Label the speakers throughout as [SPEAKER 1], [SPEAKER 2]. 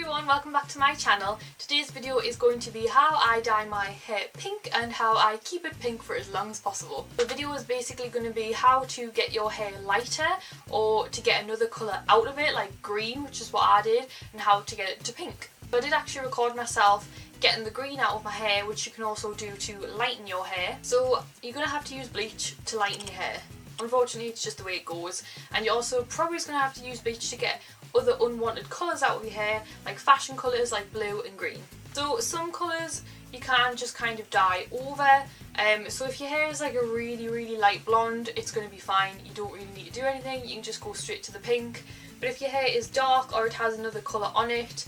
[SPEAKER 1] everyone, welcome back to my channel. Today's video is going to be how I dye my hair pink and how I keep it pink for as long as possible. The video is basically going to be how to get your hair lighter or to get another colour out of it, like green, which is what I did, and how to get it to pink. So I did actually record myself getting the green out of my hair, which you can also do to lighten your hair. So you're going to have to use bleach to lighten your hair. Unfortunately, it's just the way it goes, and you're also probably going to have to use bleach to get other unwanted colours out of your hair, like fashion colours like blue and green. So some colours you can just kind of dye over, so if your hair is like a really light blonde, it's going to be fine. You don't really need to do anything, you can just go straight to the pink. But if your hair is dark or it has another colour on it,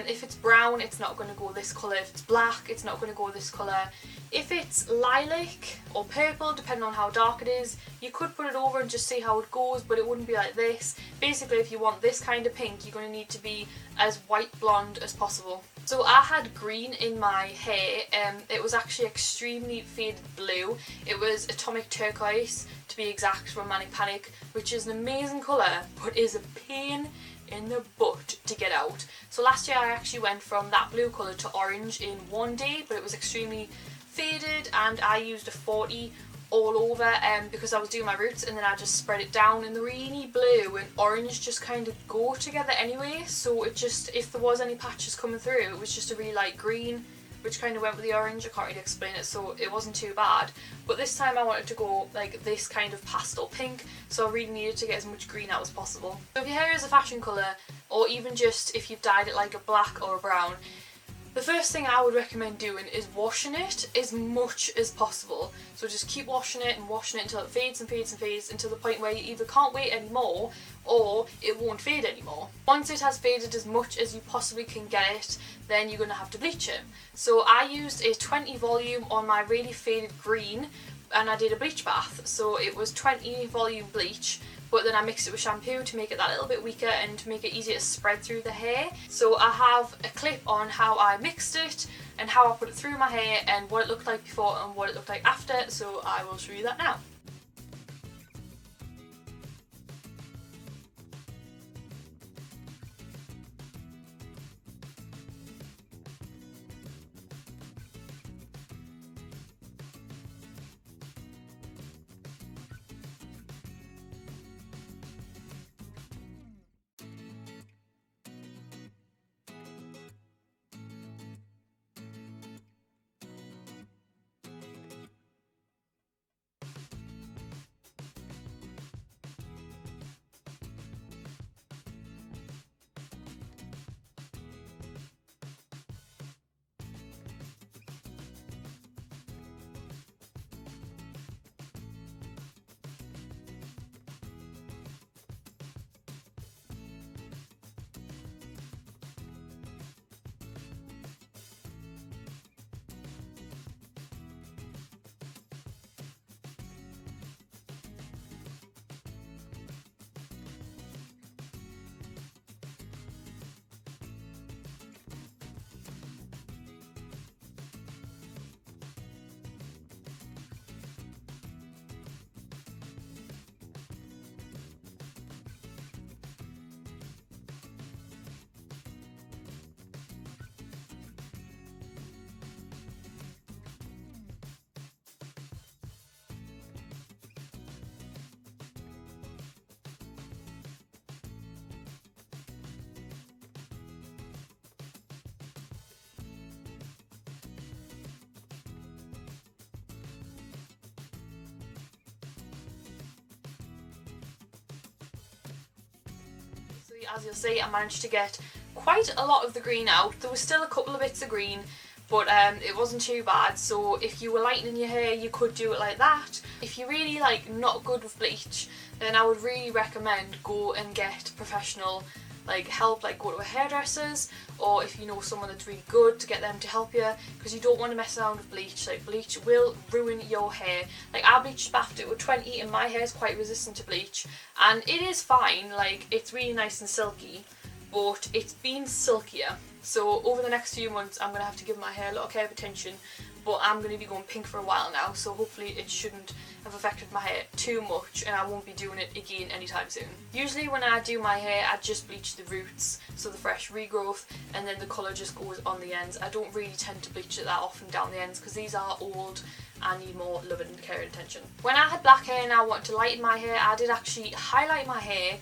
[SPEAKER 1] if it's brown, it's not going to go this colour. If it's black, it's not going to go this colour. If it's lilac or purple, depending on how dark it is, you could put it over and just see how it goes, but it wouldn't be like this. Basically, if you want this kind of pink, you're going to need to be as white blonde as possible. So I had green in my hair, it was actually extremely faded blue. It was atomic turquoise, to be exact, from Manic Panic, which is an amazing colour, but is a pain in the butt to get out. So last year I actually went from that blue colour to orange in one day, but it was extremely faded, and I used a 40 all over because I was doing my roots, and then I just spread it down, and the really blue and orange just kind of go together anyway, so it just, if there was any patches coming through, it was just a really light green which kind of went with the orange. I can't really explain it, so it wasn't too bad. But this time I wanted to go like this kind of pastel pink, so I really needed to get as much green out as possible. So if your hair is a fashion colour, or even just if you've dyed it like a black or a brown, the first thing I would recommend doing is washing it as much as possible. So just keep washing it and washing it until it fades and fades and fades, until the point where you either can't wait anymore or it won't fade anymore. Once it has faded as much as you possibly can get it, then you're going to have to bleach it. So I used a 20 volume on my really faded green, and I did a bleach bath. So it was 20 volume bleach, but then I mixed it with shampoo to make it that little bit weaker and to make it easier to spread through the hair. So I have a clip on how I mixed it and how I put it through my hair and what it looked like before and what it looked like after, so I will show you that now. As you'll see, I managed to get quite a lot of the green out. There was still a couple of bits of green, but it wasn't too bad. So if you were lightening your hair, you could do it like that. If you're really like not good with bleach, then I would really recommend go and get professional like help, like go to a hairdresser's, or if you know someone that's really good, to get them to help you, because you don't want to mess around with bleach. Like bleach will ruin your hair. Like I bleached bathed it with 20 and my hair is quite resistant to bleach, and it is fine, like it's really nice and silky, but it's been silkier. So over the next few months I'm going to have to give my hair a lot of care of attention, but I'm going to be going pink for a while now, so hopefully it shouldn't have affected my hair too much and I won't be doing it again anytime soon. Usually when I do my hair I just bleach the roots, so the fresh regrowth, and then the colour just goes on the ends. I don't really tend to bleach it that often down the ends because these are old and need more love and care and attention. When I had black hair and I wanted to lighten my hair, I did actually highlight my hair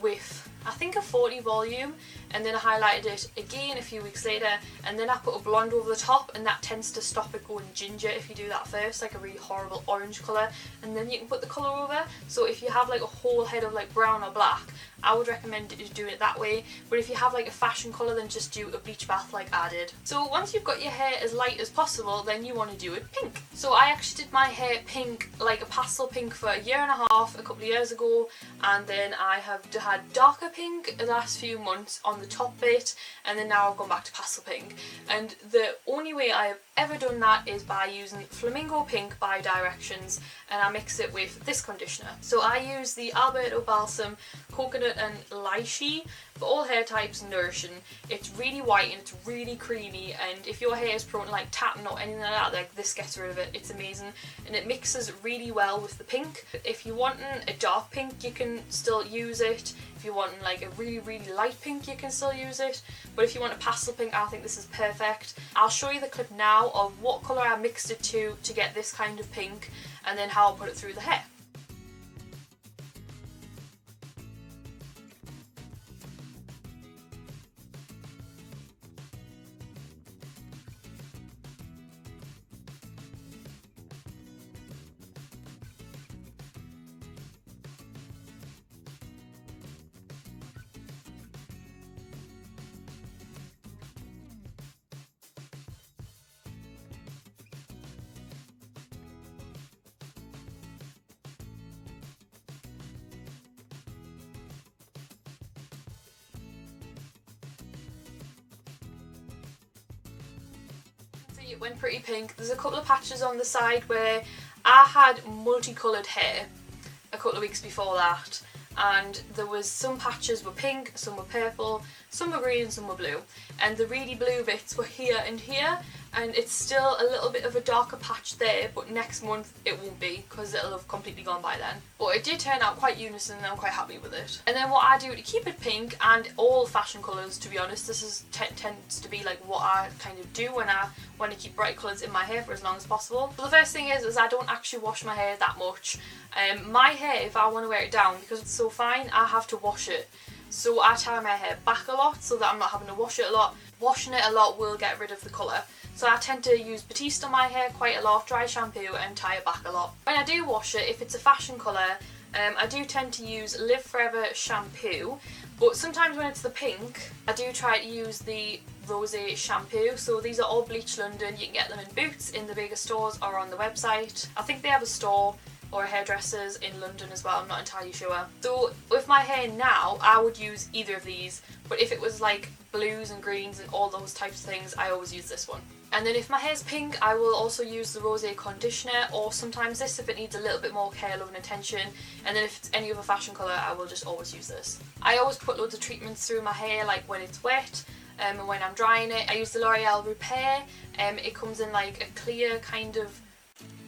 [SPEAKER 1] with I think a 40 volume, and then I highlighted it again a few weeks later, and then I put a blonde over the top, and that tends to stop it going ginger if you do that first, like a really horrible orange colour, and then you can put the colour over. So if you have like a whole head of like brown or black, I would recommend you doing it that way, but if you have like a fashion colour, then just do a bleach bath like I did. So once you've got your hair as light as possible, then you want to do it pink. So I actually did my hair pink, like a pastel pink, for a year and a half a couple of years ago, and then I have had darker pink the last few months on the top bit, and then now I've gone back to pastel pink. And the only way I have ever done that is by using Flamingo Pink by Directions, and I mix it with this conditioner. So I use the Alberto Balsam Coconut and Lychee for all hair types, nourishing. It's really white and it's really creamy, and if your hair is prone to like tatting or anything like that, like this gets rid of it. It's amazing, and it mixes really well with the pink. If you're wanting a dark pink, you can still use it. If you're wanting like a really light pink, you can still use it. But if you want a pastel pink, I think this is perfect. I'll show you the clip now of what colour I mixed it to get this kind of pink, and then how I'll put it through the hair. It went pretty pink. There's a couple of patches on the side where I had multicoloured hair a couple of weeks before that, and there was some patches were pink, some were purple, some were green, some were blue, and the really blue bits were here and here, and it's still a little bit of a darker patch there, but next month it won't be because it'll have completely gone by then. But it did turn out quite unison and I'm quite happy with it. And then what I do to keep it pink, and all fashion colours to be honest, this is tends to be like what I kind of do when I want to keep bright colours in my hair for as long as possible. So the first thing is I don't actually wash my hair that much. My hair, if I want to wear it down, because it's so fine, I have to wash it. So I tie my hair back a lot so that I'm not having to wash it a lot. Washing it a lot will get rid of the colour. So I tend to use Batiste on my hair quite a lot, dry shampoo, and tie it back a lot. When I do wash it, if it's a fashion colour, I do tend to use Live Forever shampoo, but sometimes when it's the pink, I do try to use the Rosé shampoo. So these are all Bleach London. You can get them in Boots, in the bigger stores, or on the website. I think they have a store or a hairdresser's in London as well, I'm not entirely sure. So with my hair now, I would use either of these, but if it was like blues and greens and all those types of things, I always use this one. And then if my hair's pink, I will also use the Rosé conditioner, or sometimes this if it needs a little bit more care, love and attention. And then if it's any other fashion colour, I will just always use this. I always put loads of treatments through my hair, like when it's wet and when I'm drying it. I use the L'Oreal Repair. It comes in like a clear kind of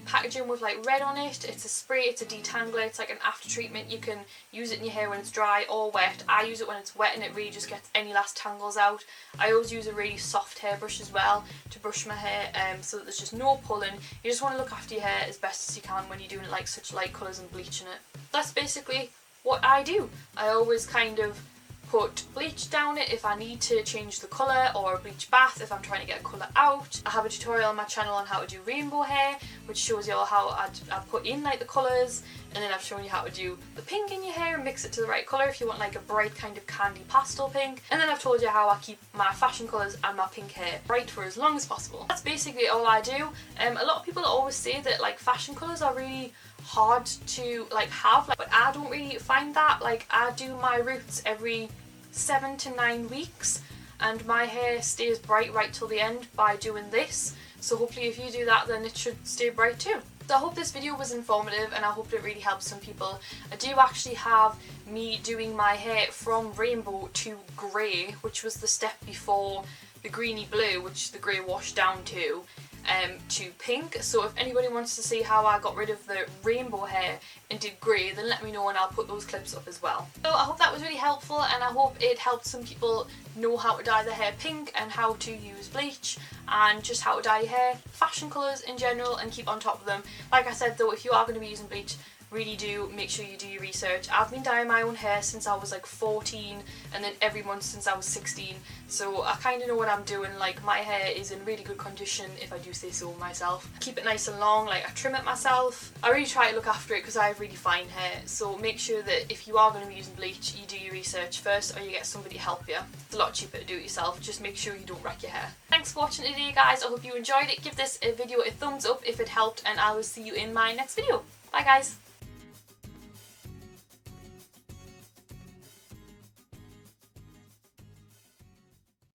[SPEAKER 1] packaging with like red on it. It's a spray, it's a detangler, it's like an after treatment. You can use it in your hair when it's dry or wet. I use it when it's wet and it really just gets any last tangles out. I always use a really soft hairbrush as well to brush my hair, so that there's just no pulling. You just want to look after your hair as best as you can when you're doing it like such light colours and bleaching it. That's basically what I do. I always kind of put bleach down it if I need to change the colour, or a bleach bath if I'm trying to get a colour out. I have a tutorial on my channel on how to do rainbow hair, which shows you all how I put in like the colours, and then I've shown you how to do the pink in your hair and mix it to the right colour if you want like a bright kind of candy pastel pink. And then I've told you how I keep my fashion colours and my pink hair bright for as long as possible. That's basically all I do. A lot of people always say that like fashion colours are really hard to like have, but I don't really find that. Like I do my roots every 7 to 9 weeks and my hair stays bright right till the end by doing this, so hopefully if you do that then it should stay bright too. So I hope this video was informative and I hope it really helps some people. I do actually have me doing my hair from rainbow to grey, which was the step before the greeny blue, which the grey washed down to pink. So if anybody wants to see how I got rid of the rainbow hair and did grey, then let me know and I'll put those clips up as well. So I hope that was really helpful and I hope it helped some people know how to dye their hair pink and how to use bleach and just how to dye your hair, fashion colours in general, and keep on top of them. Like I said though, if you are going to be using bleach, really do make sure you do your research. I've been dyeing my own hair since I was like 14 and then every month since I was 16, so I kind of know what I'm doing. Like, my hair is in really good condition, if I do say so myself. I keep it nice and long, like I trim it myself. I really try to look after it because I have really fine hair, so make sure that if you are going to be using bleach, you do your research first or you get somebody to help you. It's a lot cheaper to do it yourself, just make sure you don't wreck your hair. Thanks for watching today guys, I hope you enjoyed it. Give this video a thumbs up if it helped and I will see you in my next video. Bye guys!